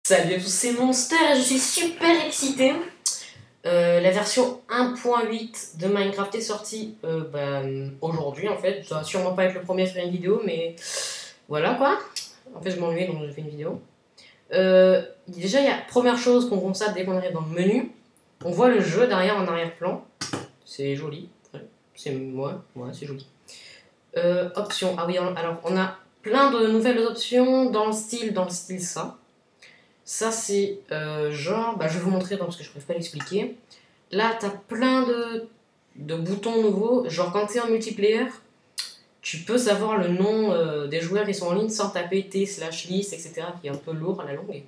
Salut à tous, c'est Monster et je suis super excitée. La version 1.8 de Minecraft est sortie aujourd'hui en fait. Ça va sûrement pas être le premier à faire une vidéo, mais voilà quoi. En fait, je m'ennuyais donc j'ai fait une vidéo. Déjà, il y a première chose qu'on constate dès qu'on arrive dans le menu, on voit le jeu derrière en arrière-plan. C'est joli. C'est moi, ouais, c'est joli. Options. Ah oui, alors on a plein de nouvelles options dans le style ça. Ça c'est genre, je vais vous montrer parce que je ne peux pas l'expliquer. Là t'as plein de boutons nouveaux, genre quand tu es en multiplayer, tu peux savoir le nom des joueurs qui sont en ligne sans taper t/list, etc. qui est un peu lourd à la longue.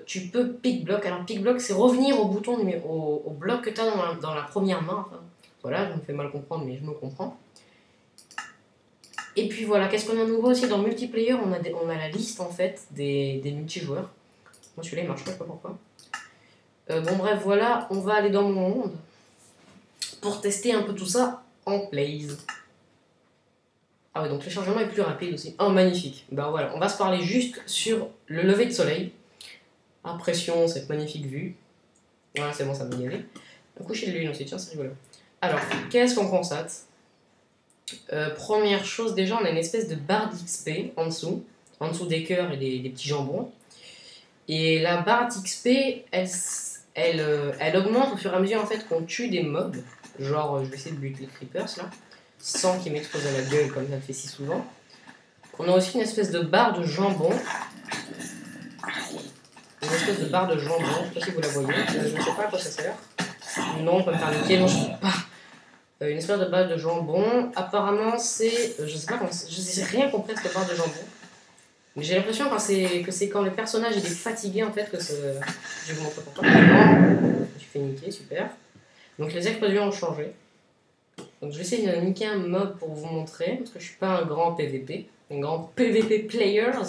Tu peux pick block, alors pick block c'est revenir au bouton, au bloc que tu as dans la première main. Enfin, voilà, je me fais mal comprendre mais je me comprends. Et puis voilà, qu'est-ce qu'on a de nouveau aussi dans multiplayer, on a la liste en fait des multijoueurs. Moi celui-là il marche pas, je sais pas pourquoi. Bon bref, voilà, on va aller dans mon monde pour tester un peu tout ça en plays. Ah ouais, donc le chargement est plus rapide aussi. Oh magnifique. Ben voilà, on va se parler juste sur le lever de soleil. Impression, cette magnifique vue. Voilà, c'est bon, ça va y aller. Un coucher de lune aussi, tiens, c'est rigolo. Alors, qu'est-ce qu'on constate? Première chose, déjà, on a une espèce de barre d'XP en dessous des cœurs et des petits jambons. Et la barre d'XP, elle augmente au fur et à mesure en fait qu'on tue des mobs. Genre, je vais essayer de buter les creepers là, sans qu'ils m'explosent à la gueule comme ça le fait si souvent. On a aussi une espèce de barre de jambon. Une espèce de barre de jambon, je sais pas si vous la voyez, je ne sais pas à quoi ça sert. Non, on peut me faire niquer, non je sais pas. Une espèce de barre de jambon, apparemment c'est, je sais pas comment, je sais rien compris de cette barre de jambon. Mais j'ai l'impression que c'est quand le personnage est fatigué en fait que je vais vous montrer pourquoi. Tu fais niquer, super. Donc les explosions ont changé. Donc je vais essayer de niquer un mob pour vous montrer, parce que je suis pas un grand PVP, un grand PVP players,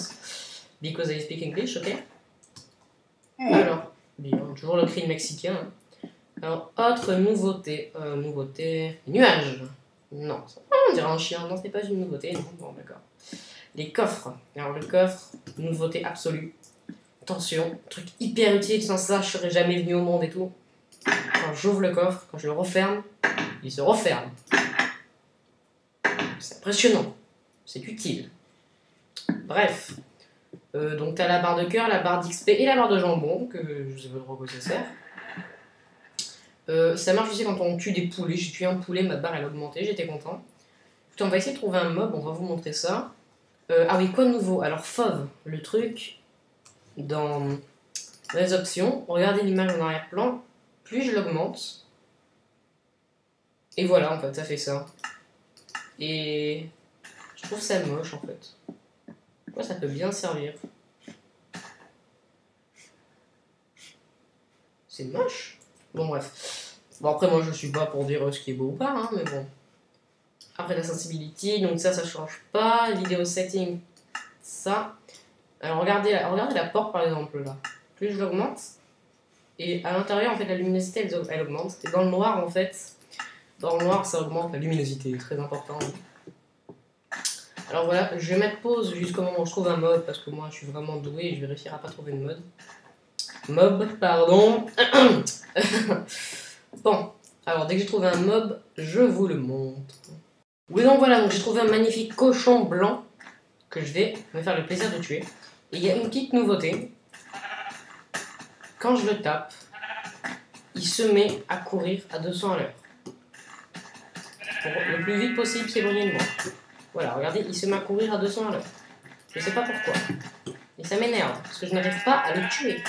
because I speak English, ok. Alors, bien, toujours le cri mexicain. Alors, autre nouveauté, nuages. Non, on dirait un chien, non, ce n'est pas une nouveauté, non, bon d'accord. Les coffres. Alors le coffre, nouveauté absolue. Attention, truc hyper utile, sans ça je serais jamais venu au monde et tout. Quand j'ouvre le coffre, quand je le referme, il se referme. C'est impressionnant. C'est utile. Bref. Donc t'as la barre de cœur, la barre d'XP et la barre de jambon, que je sais pas trop quoi ça sert. Ça marche aussi quand on tue des poulets. J'ai tué un poulet, ma barre elle a augmenté, j'étais content. Écoutez, on va essayer de trouver un mob, on va vous montrer ça. Ah oui, quoi de nouveau? Alors fauve, le truc dans les options, regardez l'image en arrière-plan, plus je l'augmente, et voilà en fait, ça fait ça. Et je trouve ça moche en fait. Pourquoi ça peut bien servir? C'est moche. Bon bref. Bon après moi je suis pas pour dire ce qui est beau ou pas, hein, mais bon. Après la sensibility, donc ça change pas. Vidéo setting, ça. Alors regardez la porte par exemple là. Plus je l'augmente, et à l'intérieur en fait la luminosité elle augmente. Et dans le noir en fait, dans le noir ça augmente la luminosité, très important. Alors voilà, je vais mettre pause jusqu'au moment où je trouve un mob parce que moi je suis vraiment doué et je vais réussir à pas trouver de mob, pardon. Bon, alors dès que j'ai trouvé un mob, je vous le montre. Oui donc voilà, donc j'ai trouvé un magnifique cochon blanc que je vais me faire le plaisir de tuer. Et il y a une petite nouveauté. Quand je le tape, il se met à courir à 200 à l'heure. Pour le plus vite possible s'éloigner de moi. Voilà, regardez, il se met à courir à 200 à l'heure. Je sais pas pourquoi. Et ça m'énerve, parce que je n'arrive pas à le tuer.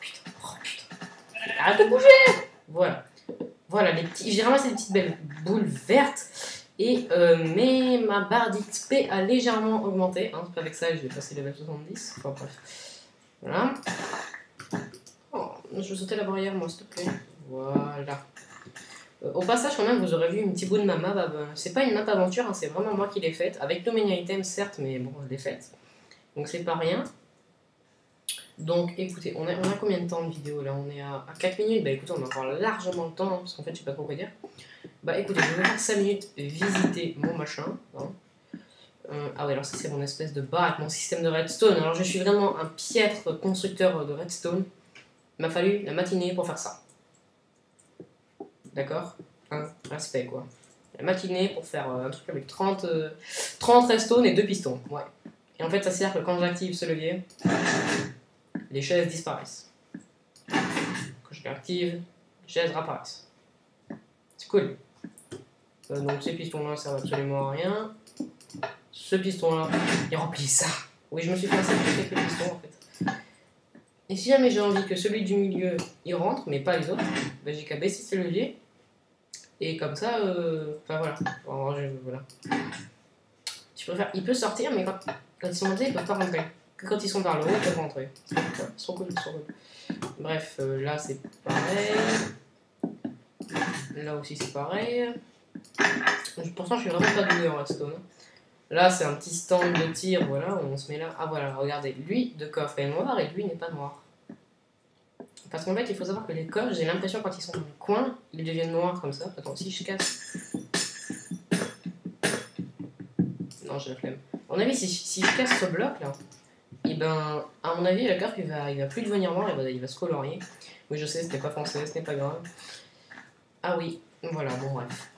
Putain, oh putain. Arrête de bouger! Voilà. Voilà, j'ai ramassé des petites belles boules vertes. Et mais ma barre d'XP a légèrement augmenté. Hein, c'est pas avec ça que je vais passer level 70. Enfin bref. Voilà. Oh, je vais sauter la barrière moi s'il te plaît. Voilà. Au passage quand même vous aurez vu une petite bout de ma map. C'est pas une map aventure, hein, c'est vraiment moi qui l'ai faite. Avec le menu item certes, mais bon je l'ai faite. Donc c'est pas rien. Donc écoutez, on a combien de temps de vidéo là? On est à 4 minutes. Bah écoutez, on a encore largement le temps, hein, parce qu'en fait je sais pas trop quoi dire. Bah écoutez, je vais faire 5 minutes visiter mon machin. Hein. Ah ouais, alors ça c'est mon espèce de bar avec mon système de redstone. Alors je suis vraiment un piètre constructeur de redstone. Il m'a fallu la matinée pour faire ça. D'accord? Respect quoi. La matinée pour faire un truc avec 30 redstone et 2 pistons. Ouais. Et en fait ça sert que quand j'active ce levier, les chaises disparaissent. Quand je l'active, les chaises réapparaissent. C'est cool. Donc ces pistons là servent absolument à rien. Ce piston là, il remplit ça. Oui, je me suis passé pour quelques pistons en fait. Et si jamais j'ai envie que celui du milieu il rentre, mais pas les autres, ben, j'ai qu'à baisser ce levier. Et comme ça, enfin voilà. Voilà. Tu préfères, il peut sortir, mais quand ils sont montés, ils peuvent pas rentrer. Que quand ils sont par le haut, ils peuvent rentrer. Ils sont cool, ils sont cool. Bref, là c'est pareil. Là aussi c'est pareil. Pourtant, je suis vraiment pas doué en redstone. Là, c'est un petit stand de tir, voilà, on se met là. Ah voilà, regardez, lui de coffre est noir et lui n'est pas noir. Parce qu'en fait, il faut savoir que les coffres, j'ai l'impression quand ils sont dans le coin, ils deviennent noirs comme ça. Attends, si je casse. Non, j'ai la flemme. À mon avis, si je casse ce bloc là, et ben, à mon avis, le coffre il va plus devenir noir, il va se colorier. Oui, je sais, ce n'est pas français, ce n'est pas grave. Ah oui, voilà, bon, bref.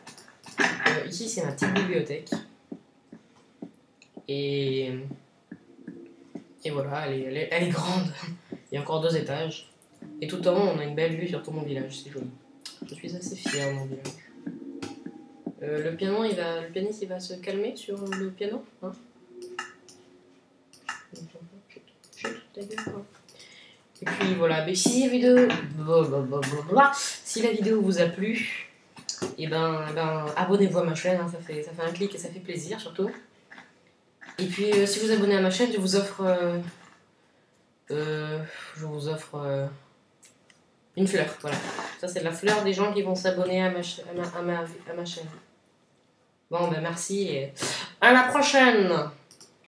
Ici, c'est ma petite bibliothèque. Et voilà, elle est grande. Il y a encore 2 étages. Et tout en haut, on a une belle vue sur tout mon village, c'est joli. Je suis assez fier de mon village. Le pianiste, il va se calmer sur le piano, hein. Chut, ta gueule, quoi. Et puis voilà, mais si la vidéo vous a plu, et ben abonnez-vous à ma chaîne, hein, ça fait un clic et ça fait plaisir surtout. Et puis si vous abonnez à ma chaîne, je vous offre une fleur, voilà. Ça c'est la fleur des gens qui vont s'abonner à ma chaîne. Bon ben merci et à la prochaine.